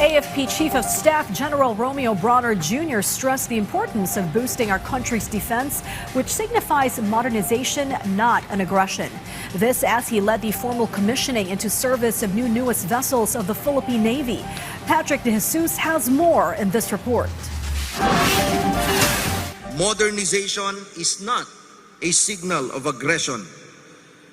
AFP Chief of Staff General Romeo Bronner Jr. stressed the importance of boosting our country's defense, which signifies modernization, not an aggression. This as he led the formal commissioning into service of newest vessels of the Philippine Navy. Patrick De Jesus has more in this report. Modernization is not a signal of aggression.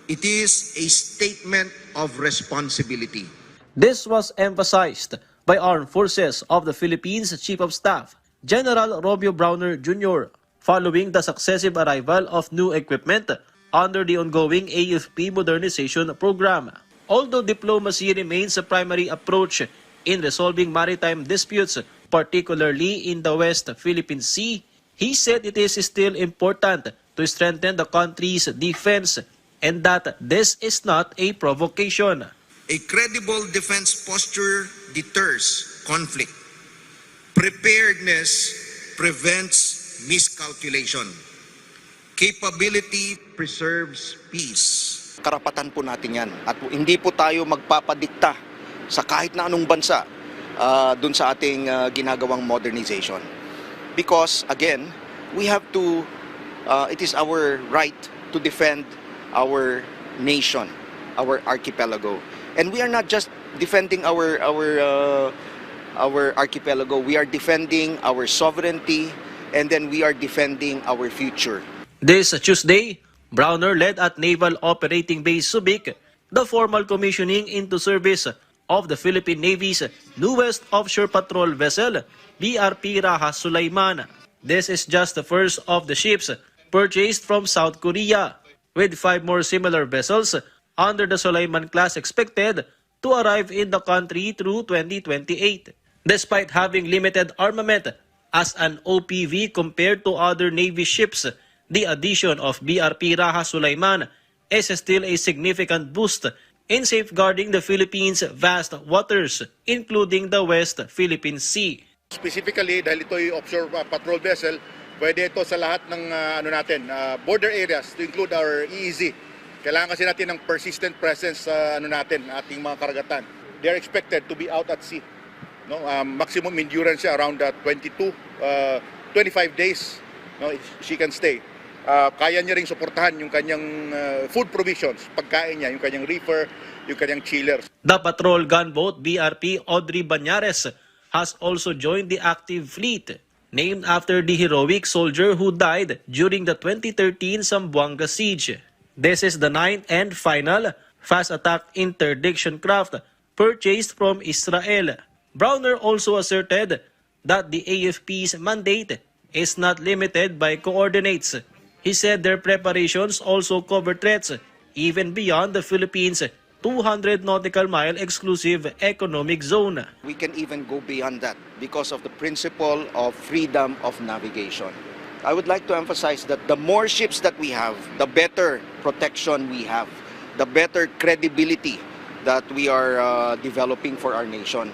It is a statement of responsibility. This was emphasized by Armed Forces of the Philippines Chief of Staff, General Romeo Bronner Jr., following the successive arrival of new equipment under the ongoing AFP modernization program. Although diplomacy remains the primary approach in resolving maritime disputes, particularly in the West Philippine Sea, he said it is still important to strengthen the country's defense and that this is not a provocation. A credible defense posture deters conflict. Preparedness prevents miscalculation. Capability preserves peace. Karapatan po natin yan at hindi po tayo magpapadikta sa kahit na anong bansa dun sa ating ginagawang modernization. Because again, we have to, it is our right to defend our nation, our archipelago. And we are not just defending our archipelago, we are defending our sovereignty, and then we are defending our future. This Tuesday, Bronner led at Naval Operating Base Subic the formal commissioning into service of the Philippine Navy's newest offshore patrol vessel, BRP Raha Sulaiman. This is just the first of the ships purchased from South Korea, with 5 more similar vessels under the Sulaiman class expected to arrive in the country through 2028. Despite having limited armament as an OPV compared to other Navy ships, the addition of BRP Raha Sulaiman is still a significant boost in safeguarding the Philippines' vast waters, including the West Philippine Sea. Specifically, dahil ito ay offshore patrol vessel, pwede ito sa lahat ng border areas to include our EEZ. Kailangan kasi natin ng persistent presence sa ating mga karagatan. They are expected to be out at sea. No, maximum endurance siya around 25 days. No, she can stay. Kaya niya ring suportahan yung kanyang food provisions, pagkain niya, yung kanyang reefer, yung kanyang chillers. The patrol gunboat BRP Audrey Banyares has also joined the active fleet, named after the heroic soldier who died during the 2013 Zamboanga siege. This is the 9th and final fast attack interdiction craft purchased from Israel. Bronner also asserted that the AFP's mandate is not limited by coordinates. He said their preparations also cover threats even beyond the Philippines' 200 nautical mile exclusive economic zone. We can even go beyond that because of the principle of freedom of navigation. I would like to emphasize that the more ships that we have, the better protection we have, the better credibility that we are developing for our nation.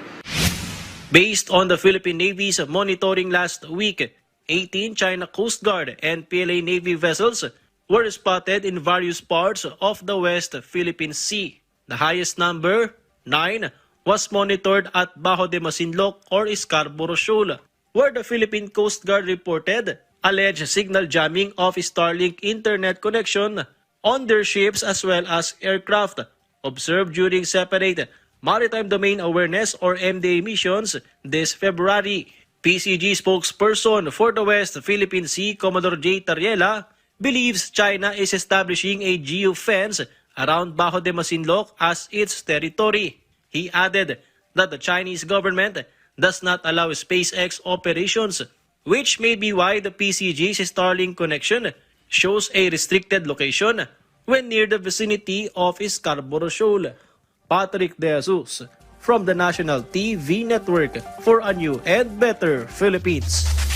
Based on the Philippine Navy's monitoring last week, 18 China Coast Guard and PLA Navy vessels were spotted in various parts of the West Philippine Sea. The highest number, 9, was monitored at Bajo de Masinloc or Scarborough Shoal, where the Philippine Coast Guard reported alleged signal jamming of Starlink internet connection on their ships as well as aircraft observed during separate Maritime Domain Awareness or MDA missions this February. PCG spokesperson for the West Philippine Sea, Commodore J. Tariela, believes China is establishing a geofence around Bajo de Masinloc as its territory. He added that the Chinese government does not allow SpaceX operations, which may be why the PCG's Starlink connection shows a restricted location when near the vicinity of Scarborough Shoal. Patrick De Jesus from the National TV Network for a new and better Philippines.